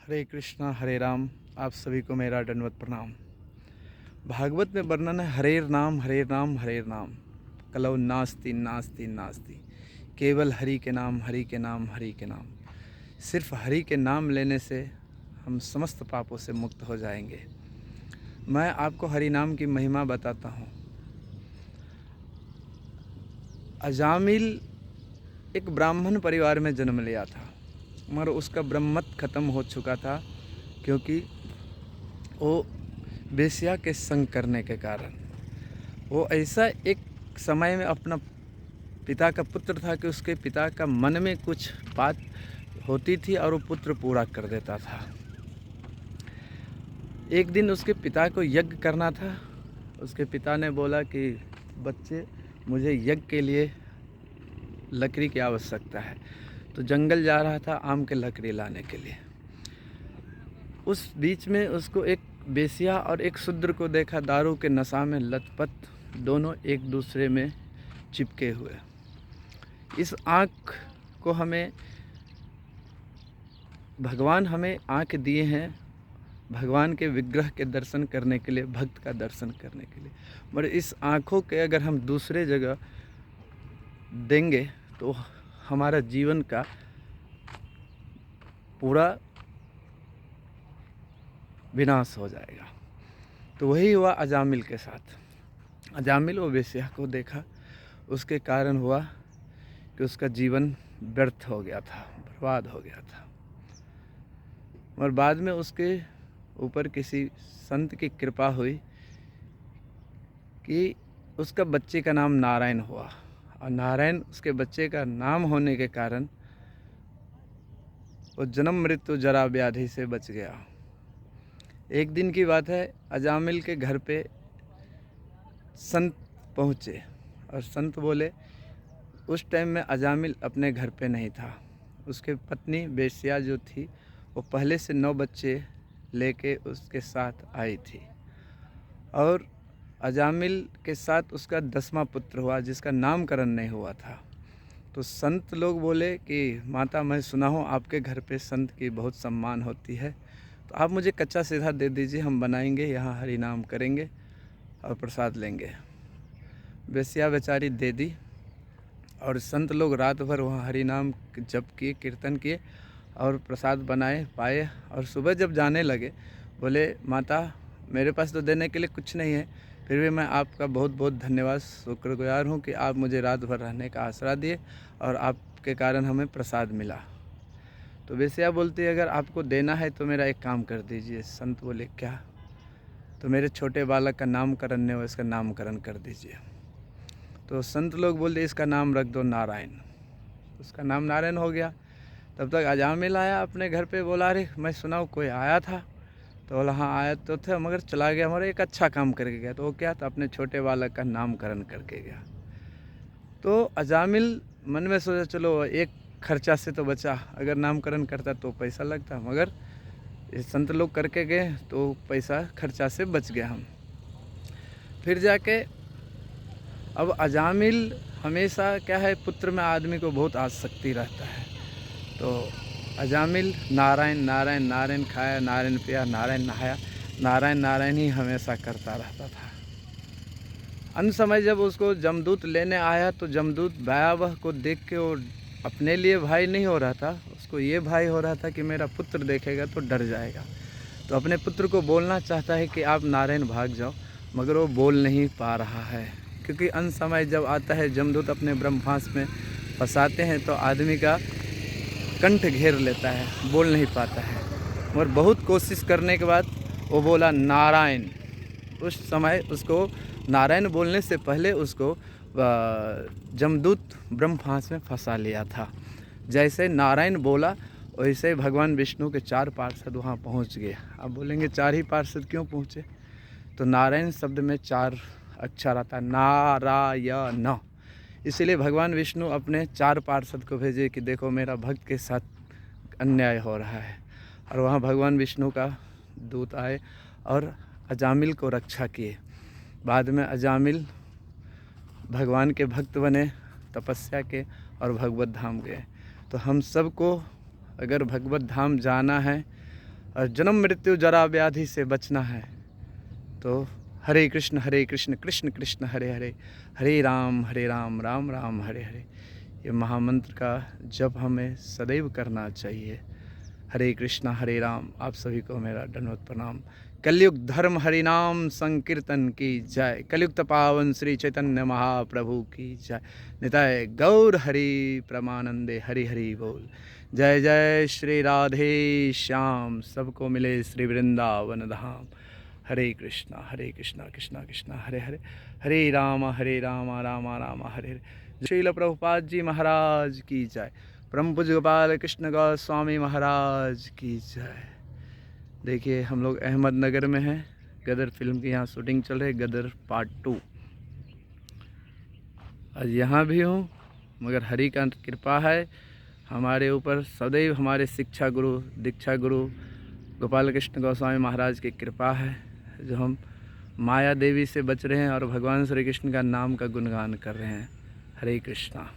हरे कृष्णा हरे राम। आप सभी को मेरा दंडवत प्रणाम। भागवत में वर्णन है हरेर नाम हरेर नाम हरेर नाम, कलौ नास्ति नास्ति नास्ति। केवल हरि के नाम हरि के नाम हरि के नाम। सिर्फ हरि के नाम लेने से हम समस्त पापों से मुक्त हो जाएंगे। मैं आपको हरि नाम की महिमा बताता हूँ। अजामिल एक ब्राह्मण परिवार में जन्म लिया था, मगर उसका ब्रह्मत्व खत्म हो चुका था, क्योंकि वो वेश्या के संग करने के कारण। वो ऐसा एक समय में अपना पिता का पुत्र था कि उसके पिता का मन में कुछ बात होती थी और वो पुत्र पूरा कर देता था। एक दिन उसके पिता को यज्ञ करना था। उसके पिता ने बोला कि बच्चे, मुझे यज्ञ के लिए लकड़ी की आवश्यकता है। तो जंगल जा रहा था आम के लकड़ी लाने के लिए। उस बीच में उसको एक बेसिया और एक शूद्र को देखा, दारू के नशा में लथपथ, दोनों एक दूसरे में चिपके हुए। इस आँख को भगवान हमें आँख दिए हैं भगवान के विग्रह के दर्शन करने के लिए, भक्त का दर्शन करने के लिए। मगर इस आँखों के अगर हम दूसरे जगह देंगे तो हमारा जीवन का पूरा विनाश हो जाएगा। तो वही हुआ अजामिल के साथ। अजामिल वो वेश्या को देखा, उसके कारण हुआ कि उसका जीवन व्यर्थ हो गया था, बर्बाद हो गया था। और बाद में उसके ऊपर किसी संत की कृपा हुई कि उसका बच्चे का नाम नारायण हुआ, और नारायण उसके बच्चे का नाम होने के कारण वो जन्म मृत्यु जरा व्याधि से बच गया। एक दिन की बात है, अजामिल के घर पे संत पहुँचे और संत बोले, उस टाइम में अजामिल अपने घर पे नहीं था। उसके पत्नी वेश्या जो थी वो पहले से 9 बच्चे लेके उसके साथ आई थी, और अजामिल के साथ उसका 10वां पुत्र हुआ जिसका नामकरण नहीं हुआ था। तो संत लोग बोले कि माता, मैं सुना हूँ आपके घर पे संत की बहुत सम्मान होती है, तो आप मुझे कच्चा सीधा दे दीजिए, हम बनाएंगे, यहाँ हरि नाम करेंगे और प्रसाद लेंगे। वेश्या बेचारी दे दी, और संत लोग रात भर वहाँ हरि नाम जप किए, कीर्तन किए और प्रसाद बनाए पाए। और सुबह जब जाने लगे, बोले, माता, मेरे पास तो देने के लिए कुछ नहीं है, फिर भी मैं आपका बहुत बहुत धन्यवाद, शुक्रगुजार हूँ कि आप मुझे रात भर रहने का आसरा दिए और आपके कारण हमें प्रसाद मिला। तो वेश्या बोलती, अगर आपको देना है तो मेरा एक काम कर दीजिए। संत बोले, क्या? तो मेरे छोटे बालक का नामकरण नहीं हो, इसका नामकरण कर दीजिए। तो संत लोग बोलते, इसका नाम रख दो नारायण। उसका नाम नारायण हो गया। तब तक अजामिल आया अपने घर पे, बोला, अरे मैं सुना कोई आया था। तो बोला, हाँ आया तो था, मगर चला गया, हमारा एक अच्छा काम करके गया। तो वो क्या था, अपने छोटे बालक का नामकरण करके गया। तो अजामिल मन में सोचा, चलो एक खर्चा से तो बचा, अगर नामकरण करता तो पैसा लगता, मगर संत लोग करके गए तो पैसा खर्चा से बच गया हम। फिर जाके अब अजामिल हमेशा क्या है, पुत्र में आदमी को बहुत आसक्ति रहता है। तो अजामिल नारायण नारायण नारायण खाया, नारायण पिया, नारायण नहाया, नारायण नारायण ही हमेशा करता रहता था। अंत समय जब उसको जमदूत लेने आया तो जमदूत भयावह को देख के वो अपने लिए भाई नहीं हो रहा था, उसको ये भाई हो रहा था कि मेरा पुत्र देखेगा तो डर जाएगा। तो अपने पुत्र को बोलना चाहता है कि आप नारायण भाग जाओ, मगर वो बोल नहीं पा रहा है, क्योंकि अंत समय जब आता है, जमदूत अपने ब्रह्मास्त्र में फंसाते हैं तो आदमी का कंठ घेर लेता है, बोल नहीं पाता है। और बहुत कोशिश करने के बाद वो बोला नारायण। उस समय उसको नारायण बोलने से पहले उसको जमदूत ब्रह्मास्त्र में फंसा लिया था। जैसे नारायण बोला वैसे ही भगवान विष्णु के 4 पार्षद वहाँ पहुँच गए। अब बोलेंगे 4 ही पार्षद क्यों पहुँचे? तो नारायण शब्द में 4 अक्षर आता है, नारायण। इसीलिए भगवान विष्णु अपने 4 पार्षद को भेजे कि देखो मेरा भक्त के साथ अन्याय हो रहा है। और वहाँ भगवान विष्णु का दूत आए और अजामिल को रक्षा किए। बाद में अजामिल भगवान के भक्त बने, तपस्या के, और भगवत धाम गए। तो हम सबको अगर भगवत धाम जाना है और जन्म मृत्यु जरा व्याधि से बचना है तो हरे कृष्ण कृष्ण कृष्ण हरे हरे, हरे राम राम राम हरे हरे, ये महामंत्र का जप हमें सदैव करना चाहिए। हरे कृष्णा हरे राम। आप सभी को मेरा दंडवत प्रणाम। कलयुग धर्म हरिनाम संकीर्तन की जय। कलयुग पावन श्री चैतन्य महाप्रभु की जय। निताय गौर हरि परमानंदे हरि हरि बोल। जय जय श्री राधे श्याम, सबको मिले श्री वृंदावन धाम। हरे कृष्णा कृष्णा कृष्णा हरे हरे, हरे राम राम राम हरे हरे। श्रील प्रभुपाद जी महाराज की जय। परम पूज्य गोपाल कृष्ण गोस्वामी महाराज की जय। देखिए हम लोग अहमदनगर में हैं, गदर फिल्म की यहाँ शूटिंग चल रही है, गदर पार्ट 2। आज यहाँ भी हूँ, मगर हरि का कृपा है हमारे ऊपर सदैव। हमारे शिक्षा गुरु दीक्षा गुरु गोपाल कृष्ण गोस्वामी महाराज की कृपा है, जो हम माया देवी से बच रहे हैं और भगवान श्री कृष्ण का नाम का गुणगान कर रहे हैं। हरे कृष्णा।